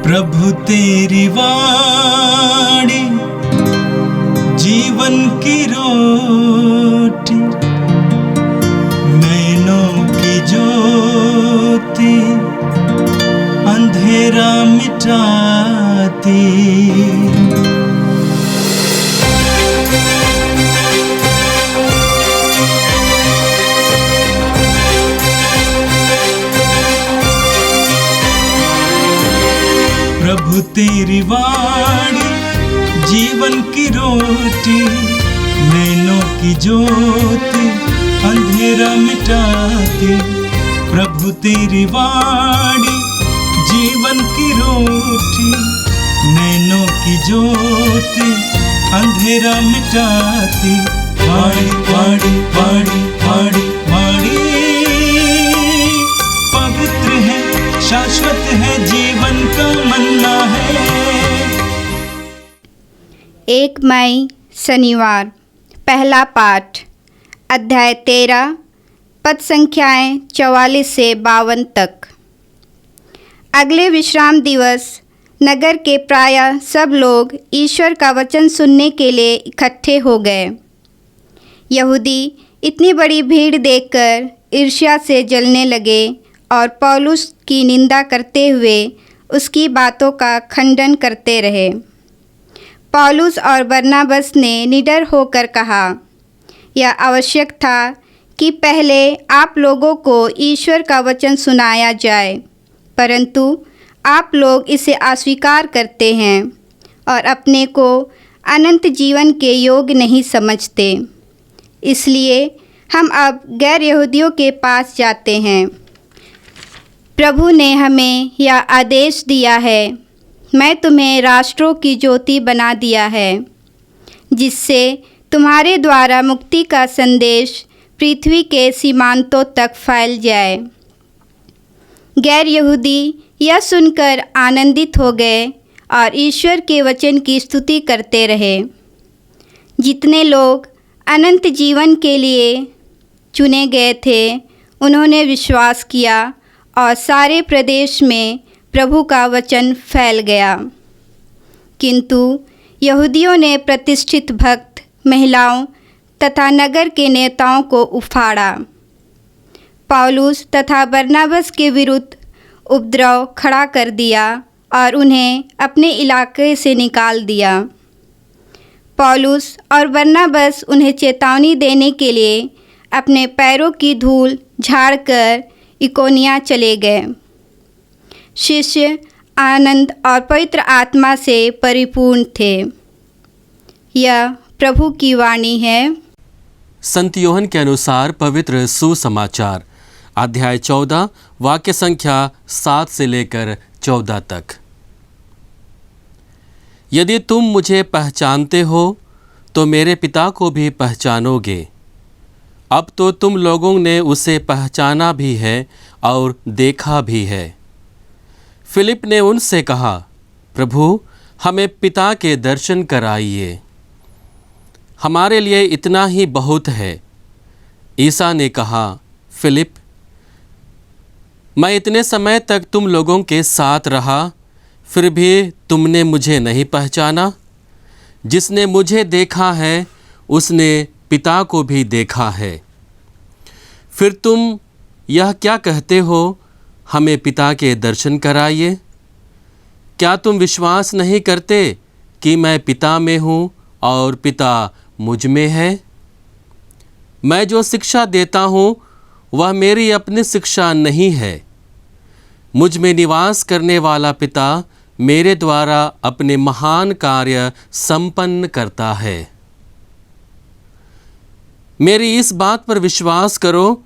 प्रभु तेरी वाणी जीवन की रोटी, नैनों की ज्योति अंधेरा मिटाती। प्रभु तेरी वाणी जीवन की रोटी, नैनों की ज्योति अंधेरा मिटाती। प्रभु तेरी वाणी जीवन की रोटी, नैनों की ज्योति अंधेरा मिटाती। वाणी वाणी वाणी वाणी वाणी पवित्र है, शाश्वत है, जीवन का मन्ना है। 1 मई शनिवार। पहला पाठ अध्याय 13 पद संख्याएं 44 से 52 तक। अगले विश्राम दिवस नगर के प्रायः सब लोग ईश्वर का वचन सुनने के लिए इकट्ठे हो गए। यहूदी इतनी बड़ी भीड़ देखकर ईर्ष्या से जलने लगे और पौलुस की निंदा करते हुए उसकी बातों का खंडन करते रहे। पौलुस और बरनबास ने निडर होकर कहा, यह आवश्यक था कि पहले आप लोगों को ईश्वर का वचन सुनाया जाए, परंतु आप लोग इसे अस्वीकार करते हैं और अपने को अनंत जीवन के योग्य नहीं समझते। इसलिए हम अब गैर यहूदियों के पास जाते हैं। प्रभु ने हमें यह आदेश दिया है, मैं तुम्हें राष्ट्रों की ज्योति बना दिया है, जिससे तुम्हारे द्वारा मुक्ति का संदेश पृथ्वी के सीमांतों तक फैल जाए। गैर यहूदी यह सुनकर आनंदित हो गए और ईश्वर के वचन की स्तुति करते रहे। जितने लोग अनंत जीवन के लिए चुने गए थे, उन्होंने विश्वास किया और सारे प्रदेश में प्रभु का वचन फैल गया। किंतु यहूदियों ने प्रतिष्ठित भक्त, महिलाओं तथा नगर के नेताओं को उफाड़ा। पौलुस तथा बरनबास के विरुद्ध उपद्रव खड़ा कर दिया और उन्हें अपने इलाके से निकाल दिया। पौलुस और बरनबास उन्हें चेतावनी देने के लिए अपने पैरों की धूल झाड़कर इकोनिया चले गए। शिष्य आनंद और पवित्र आत्मा से परिपूर्ण थे। यह प्रभु की वाणी है। संत यूहन्ना के अनुसार पवित्र सुसमाचार अध्याय 14 वाक्य संख्या 7 से लेकर 14 तक। यदि तुम मुझे पहचानते हो तो मेरे पिता को भी पहचानोगे। अब तो तुम लोगों ने उसे पहचाना भी है और देखा भी है। फिलिप ने उनसे कहा, प्रभु हमें पिता के दर्शन कराइए, हमारे लिए इतना ही बहुत है। ईसा ने कहा, फिलिप, मैं इतने समय तक तुम लोगों के साथ रहा, फिर भी तुमने मुझे नहीं पहचाना। जिसने मुझे देखा है उसने पिता को भी देखा है। फिर तुम यह क्या कहते हो, हमें पिता के दर्शन कराइए? क्या तुम विश्वास नहीं करते कि मैं पिता में हूँ और पिता मुझ में है? मैं जो शिक्षा देता हूँ वह मेरी अपनी शिक्षा नहीं है। मुझ में निवास करने वाला पिता मेरे द्वारा अपने महान कार्य संपन्न करता है। मेरी इस बात पर विश्वास करो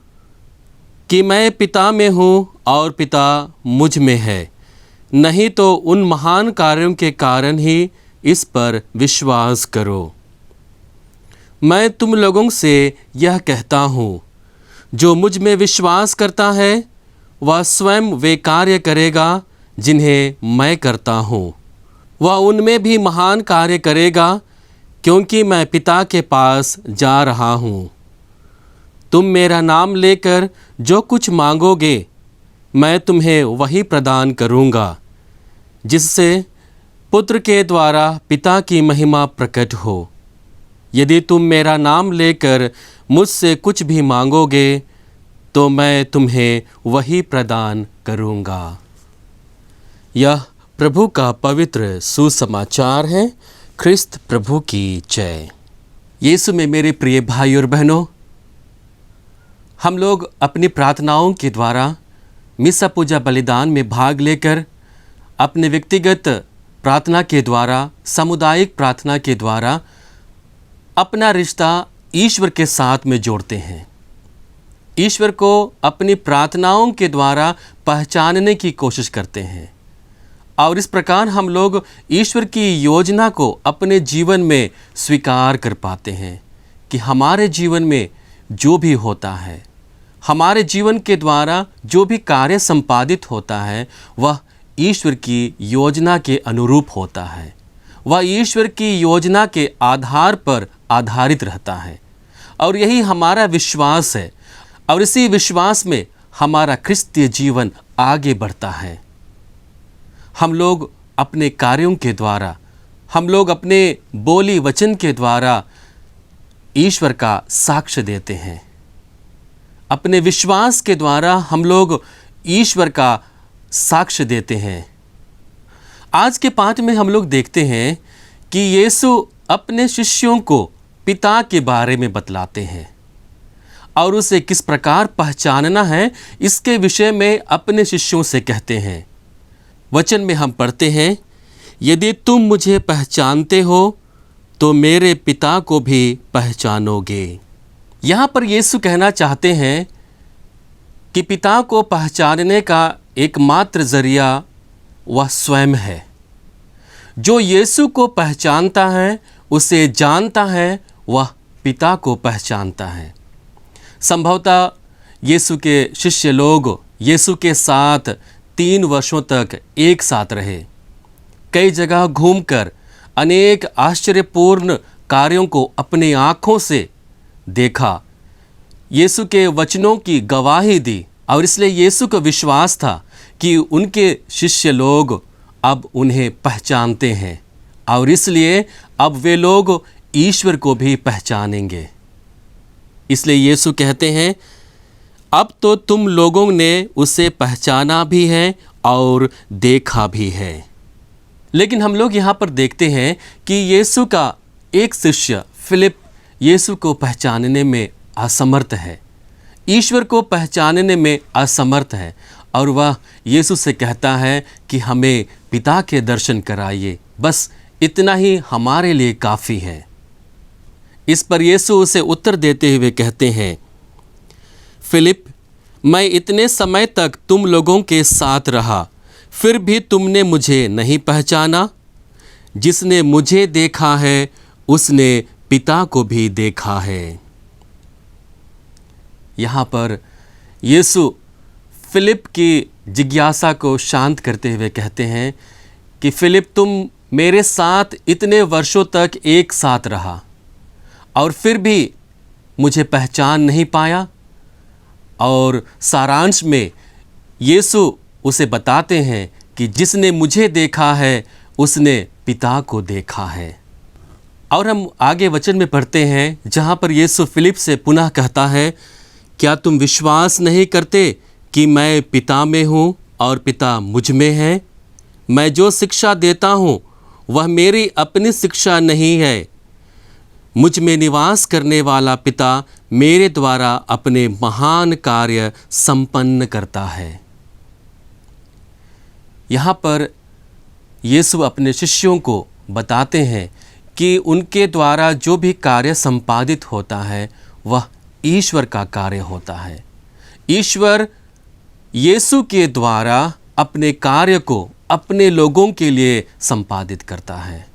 कि मैं पिता में हूँ और पिता मुझ में है, नहीं तो उन महान कार्यों के कारण ही इस पर विश्वास करो। मैं तुम लोगों से यह कहता हूँ, जो मुझ में विश्वास करता है वह स्वयं वे कार्य करेगा जिन्हें मैं करता हूँ। वह उनमें भी महान कार्य करेगा, क्योंकि मैं पिता के पास जा रहा हूँ। तुम मेरा नाम लेकर जो कुछ मांगोगे मैं तुम्हें वही प्रदान करूँगा, जिससे पुत्र के द्वारा पिता की महिमा प्रकट हो। यदि तुम मेरा नाम लेकर मुझसे कुछ भी मांगोगे तो मैं तुम्हें वही प्रदान करूँगा। यह प्रभु का पवित्र सुसमाचार है। ख्रिस्त प्रभु की जय। यीशु में मेरे प्रिय भाई और बहनों, हम लोग अपनी प्रार्थनाओं के द्वारा मिसा पूजा बलिदान में भाग लेकर अपने व्यक्तिगत प्रार्थना के द्वारा, सामुदायिक प्रार्थना के द्वारा अपना रिश्ता ईश्वर के साथ में जोड़ते हैं। ईश्वर को अपनी प्रार्थनाओं के द्वारा पहचानने की कोशिश करते हैं और इस प्रकार हम लोग ईश्वर की योजना को अपने जीवन में स्वीकार कर पाते हैं कि हमारे जीवन में जो भी होता है, हमारे जीवन के द्वारा जो भी कार्य संपादित होता है, वह ईश्वर की योजना के अनुरूप होता है। वह ईश्वर की योजना के आधार पर आधारित रहता है और यही हमारा विश्वास है और इसी विश्वास में हमारा क्रिस्तीय जीवन आगे बढ़ता है। हम लोग अपने कार्यों के द्वारा, हम लोग अपने बोली वचन के द्वारा ईश्वर का साक्ष्य देते हैं। अपने विश्वास के द्वारा हम लोग ईश्वर का साक्ष्य देते हैं। आज के पाठ में हम लोग देखते हैं कि यीशु अपने शिष्यों को पिता के बारे में बतलाते हैं और उसे किस प्रकार पहचानना है इसके विषय में अपने शिष्यों से कहते हैं। वचन में हम पढ़ते हैं, यदि तुम मुझे पहचानते हो तो मेरे पिता को भी पहचानोगे। यहाँ पर यीशु कहना चाहते हैं कि पिता को पहचानने का एकमात्र जरिया वह स्वयं है। जो यीशु को पहचानता है, उसे जानता है, वह पिता को पहचानता है। संभवतः यीशु के शिष्य लोग यीशु के साथ 3 वर्षों तक एक साथ रहे। कई जगह घूमकर अनेक आश्चर्यपूर्ण कार्यों को अपनी आँखों से देखा, यीशु के वचनों की गवाही दी और इसलिए यीशु को विश्वास था कि उनके शिष्य लोग अब उन्हें पहचानते हैं और इसलिए अब वे लोग ईश्वर को भी पहचानेंगे। इसलिए यीशु कहते हैं, अब तो तुम लोगों ने उसे पहचाना भी है और देखा भी है। लेकिन हम लोग यहाँ पर देखते हैं कि यीशु का एक शिष्य फिलिप यीशु को पहचानने में असमर्थ है, ईश्वर को पहचानने में असमर्थ है और वह यीशु से कहता है कि हमें पिता के दर्शन कराइए, बस इतना ही हमारे लिए काफ़ी है। इस पर यीशु उसे उत्तर देते हुए कहते हैं, फिलिप, मैं इतने समय तक तुम लोगों के साथ रहा, फिर भी तुमने मुझे नहीं पहचाना। जिसने मुझे देखा है उसने पिता को भी देखा है। यहाँ पर यीशु फिलिप की जिज्ञासा को शांत करते हुए कहते हैं कि फिलिप, तुम मेरे साथ इतने वर्षों तक एक साथ रहा और फिर भी मुझे पहचान नहीं पाया। और सारांश में यीशु उसे बताते हैं कि जिसने मुझे देखा है उसने पिता को देखा है। और हम आगे वचन में पढ़ते हैं जहाँ पर यीशु फिलिप से पुनः कहता है, क्या तुम विश्वास नहीं करते कि मैं पिता में हूँ और पिता मुझ में है? मैं जो शिक्षा देता हूँ वह मेरी अपनी शिक्षा नहीं है, मुझ में निवास करने वाला पिता मेरे द्वारा अपने महान कार्य संपन्न करता है। यहाँ पर यीशु अपने शिष्यों को बताते हैं कि उनके द्वारा जो भी कार्य संपादित होता है वह ईश्वर का कार्य होता है। ईश्वर यीशु के द्वारा अपने कार्य को अपने लोगों के लिए संपादित करता है।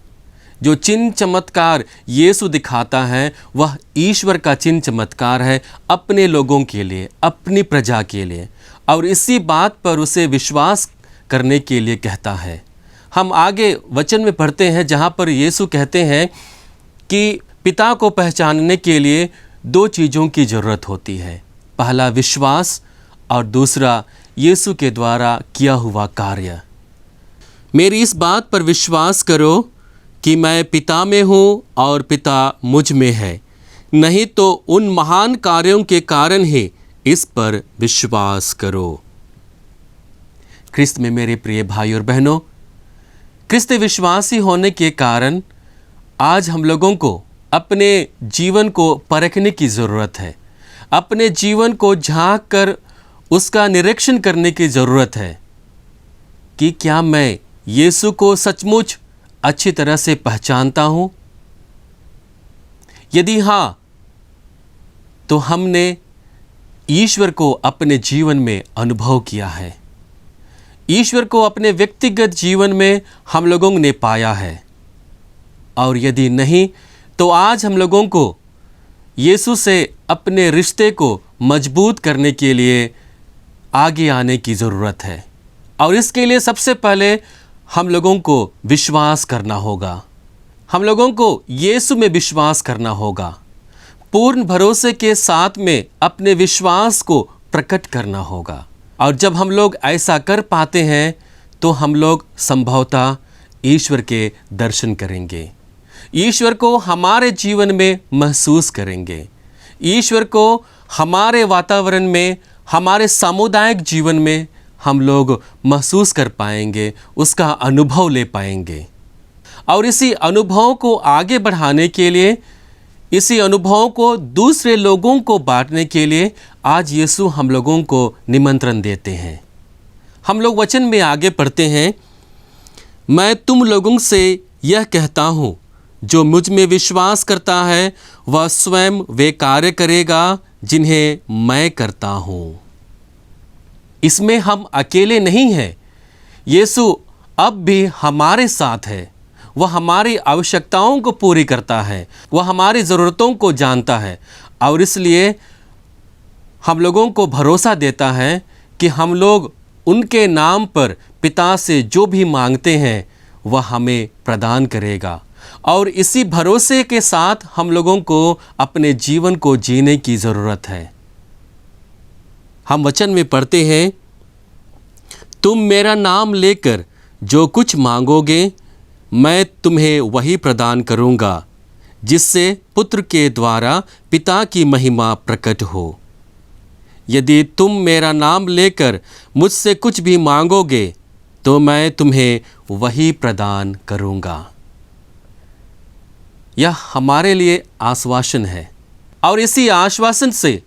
जो चिन्ह चमत्कार यीशु दिखाता है वह ईश्वर का चिन्ह चमत्कार है अपने लोगों के लिए, अपनी प्रजा के लिए, और इसी बात पर उसे विश्वास करने के लिए कहता है। हम आगे वचन में पढ़ते हैं जहाँ पर यीशु कहते हैं कि पिता को पहचानने के लिए 2 चीज़ों की ज़रूरत होती है, पहला विश्वास और दूसरा यीशु के द्वारा किया हुआ कार्य। मेरी इस बात पर विश्वास करो कि मैं पिता में हूँ और पिता मुझ में है, नहीं तो उन महान कार्यों के कारण ही इस पर विश्वास करो। क्रिस्त में मेरे प्रिय भाई और बहनों, क्रिस्त विश्वासी होने के कारण आज हम लोगों को अपने जीवन को परखने की ज़रूरत है, अपने जीवन को झांक कर उसका निरीक्षण करने की ज़रूरत है कि क्या मैं यीशु को सचमुच अच्छी तरह से पहचानता हूँ। यदि हाँ, तो हमने ईश्वर को अपने जीवन में अनुभव किया है, ईश्वर को अपने व्यक्तिगत जीवन में हम लोगों ने पाया है। और यदि नहीं, तो आज हम लोगों को यीशु से अपने रिश्ते को मजबूत करने के लिए आगे आने की ज़रूरत है। और इसके लिए सबसे पहले हम लोगों को विश्वास करना होगा, हम लोगों को यीशु में विश्वास करना होगा, पूर्ण भरोसे के साथ में अपने विश्वास को प्रकट करना होगा। और जब हम लोग ऐसा कर पाते हैं तो हम लोग संभवतः ईश्वर के दर्शन करेंगे, ईश्वर को हमारे जीवन में महसूस करेंगे, ईश्वर को हमारे वातावरण में, हमारे सामुदायिक जीवन में हम लोग महसूस कर पाएंगे, उसका अनुभव ले पाएंगे। और इसी अनुभव को आगे बढ़ाने के लिए, इसी अनुभव को दूसरे लोगों को बांटने के लिए आज यीशु हम लोगों को निमंत्रण देते हैं। हम लोग वचन में आगे पढ़ते हैं, मैं तुम लोगों से यह कहता हूँ, जो मुझ में विश्वास करता है वह स्वयं वे कार्य करेगा जिन्हें मैं करता हूँ। इसमें हम अकेले नहीं हैं, यीशु अब भी हमारे साथ है। वह हमारी आवश्यकताओं को पूरी करता है, वह हमारी ज़रूरतों को जानता है। और इसलिए हम लोगों को भरोसा देता है कि हम लोग उनके नाम पर पिता से जो भी मांगते हैं वह हमें प्रदान करेगा। और इसी भरोसे के साथ हम लोगों को अपने जीवन को जीने की ज़रूरत है। हम वचन में पढ़ते हैं, तुम मेरा नाम लेकर जो कुछ मांगोगे मैं तुम्हें वही प्रदान करूँगा, जिससे पुत्र के द्वारा पिता की महिमा प्रकट हो। यदि तुम मेरा नाम लेकर मुझसे कुछ भी मांगोगे तो मैं तुम्हें वही प्रदान करूँगा। यह हमारे लिए आश्वासन है। और इसी आश्वासन से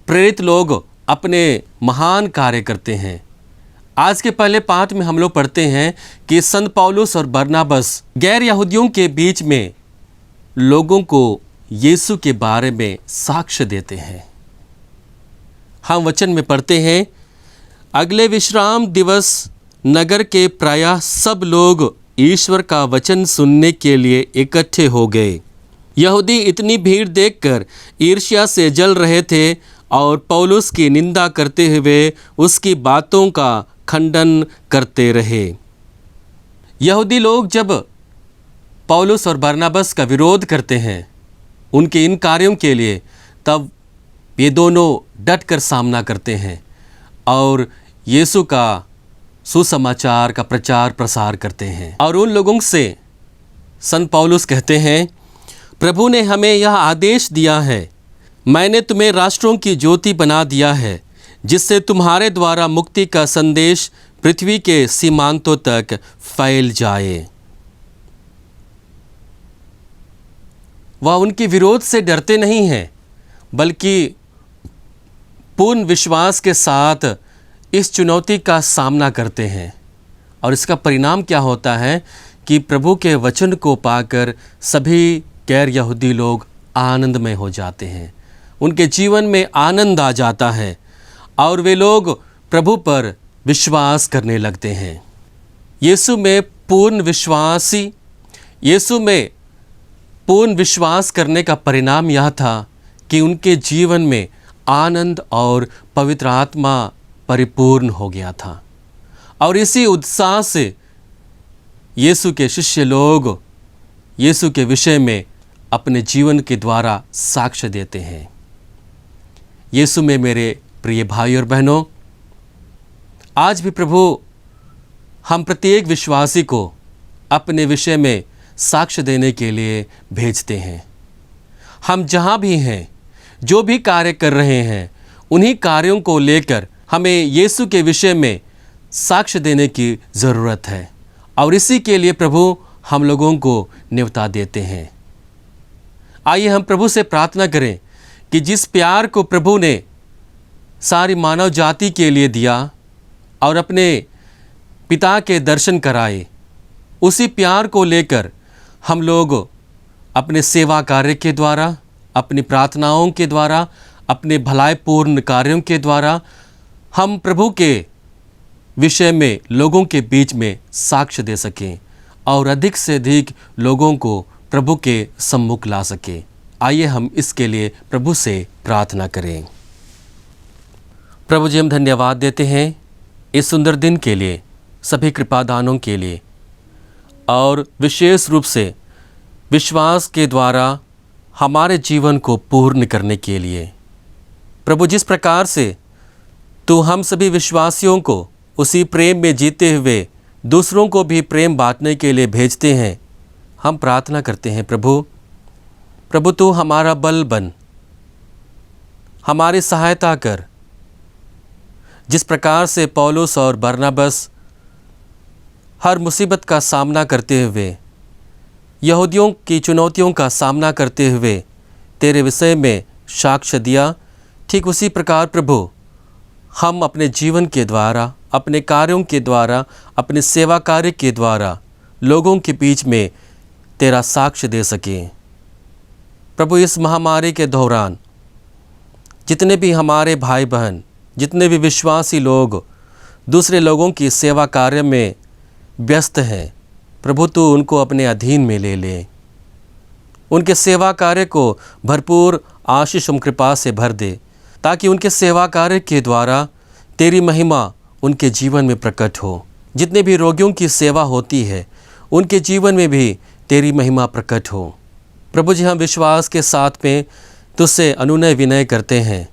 प्रेरित लोग अपने महान कार्य करते हैं। आज के पहले पाठ में हम लोग पढ़ते हैं कि संत पौलुस और बरनाबस गैर यहूदियों के बीच में लोगों को यीशु के बारे में साक्ष्य देते हैं। हम वचन में पढ़ते हैं, अगले विश्राम दिवस नगर के प्रायः सब लोग ईश्वर का वचन सुनने के लिए इकट्ठे हो गए। यहूदी इतनी भीड़ देखकर ईर्ष्या से जल रहे थे और पौलुस की निंदा करते हुए उसकी बातों का खंडन करते रहे। यहूदी लोग जब पौलुस और बरनाबस का विरोध करते हैं उनके इन कार्यों के लिए, तब ये दोनों डट कर सामना करते हैं और यीशु का सुसमाचार का प्रचार प्रसार करते हैं। और उन लोगों से संत पौलुस कहते हैं, प्रभु ने हमें यह आदेश दिया है, मैंने तुम्हें राष्ट्रों की ज्योति बना दिया है, जिससे तुम्हारे द्वारा मुक्ति का संदेश पृथ्वी के सीमांतों तक फैल जाए। वह उनके विरोध से डरते नहीं हैं, बल्कि पूर्ण विश्वास के साथ इस चुनौती का सामना करते हैं। और इसका परिणाम क्या होता है कि प्रभु के वचन को पाकर सभी गैर यहूदी लोग आनंदमय हो जाते हैं, उनके जीवन में आनंद आ जाता है और वे लोग प्रभु पर विश्वास करने लगते हैं। यीशु में पूर्ण विश्वास करने का परिणाम यह था कि उनके जीवन में आनंद और पवित्र आत्मा परिपूर्ण हो गया था। और इसी उत्साह से यीशु के शिष्य लोग यीशु के विषय में अपने जीवन के द्वारा साक्ष्य देते हैं। यीशु में मेरे प्रिय भाई और बहनों, आज भी प्रभु हम प्रत्येक विश्वासी को अपने विषय में साक्ष्य देने के लिए भेजते हैं। हम जहाँ भी हैं, जो भी कार्य कर रहे हैं, उन्हीं कार्यों को लेकर हमें यीशु के विषय में साक्ष्य देने की ज़रूरत है और इसी के लिए प्रभु हम लोगों को न्योता देते हैं। आइए हम प्रभु से प्रार्थना करें कि जिस प्यार को प्रभु ने सारी मानव जाति के लिए दिया और अपने पिता के दर्शन कराए, उसी प्यार को लेकर हम लोग अपने सेवा कार्य के द्वारा, अपनी प्रार्थनाओं के द्वारा, अपने भलाईपूर्ण कार्यों के द्वारा हम प्रभु के विषय में लोगों के बीच में साक्ष्य दे सकें और अधिक से अधिक लोगों को प्रभु के सम्मुख ला सकें। आइए हम इसके लिए प्रभु से प्रार्थना करें। प्रभु जी, हम धन्यवाद देते हैं इस सुंदर दिन के लिए, सभी कृपादानों के लिए और विशेष रूप से विश्वास के द्वारा हमारे जीवन को पूर्ण करने के लिए। प्रभु, जिस प्रकार से तू हम सभी विश्वासियों को उसी प्रेम में जीते हुए दूसरों को भी प्रेम बांटने के लिए भेजते हैं, हम प्रार्थना करते हैं प्रभु तू हमारा बल बन, हमारी सहायता कर। जिस प्रकार से पौलुस और बरनबास हर मुसीबत का सामना करते हुए, यहूदियों की चुनौतियों का सामना करते हुए तेरे विषय में साक्ष्य दिया, ठीक उसी प्रकार प्रभु हम अपने जीवन के द्वारा, अपने कार्यों के द्वारा, अपने सेवा कार्य के द्वारा लोगों के बीच में तेरा साक्ष्य दे सकें। प्रभु, इस महामारी के दौरान जितने भी हमारे भाई बहन, जितने भी विश्वासी लोग दूसरे लोगों की सेवा कार्य में व्यस्त हैं, प्रभु तू उनको अपने अधीन में ले ले, उनके सेवा कार्य को भरपूर आशीष और कृपा से भर दे, ताकि उनके सेवा कार्य के द्वारा तेरी महिमा उनके जीवन में प्रकट हो। जितने भी रोगियों की सेवा होती है, उनके जीवन में भी तेरी महिमा प्रकट हो। प्रभु जी, हम विश्वास के साथ में तुझसे अनुनय विनय करते हैं,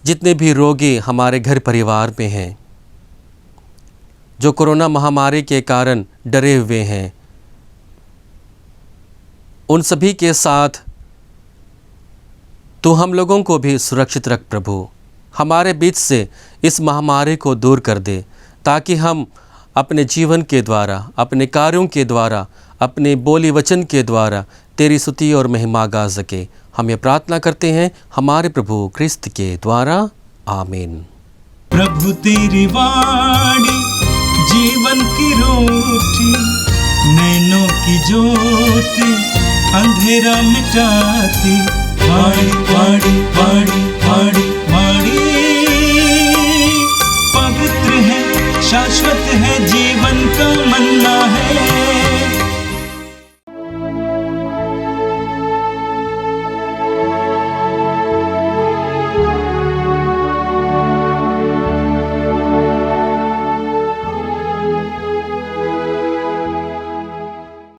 जितने भी रोगी हमारे घर परिवार में हैं, जो कोरोना महामारी के कारण डरे हुए हैं, उन सभी के साथ तू हम लोगों को भी सुरक्षित रख। प्रभु, हमारे बीच से इस महामारी को दूर कर दे, ताकि हम अपने जीवन के द्वारा, अपने कार्यों के द्वारा, अपने बोली वचन के द्वारा तेरी स्तुति और महिमा गा सके। हम ये प्रार्थना करते हैं हमारे प्रभु क्रिस्त के द्वारा, आमीन। प्रभु तेरी वाणी जीवन की रोटी, नैनों की ज्योति अंधेरा मिटाती। वाणी वाणी वाणी वाणी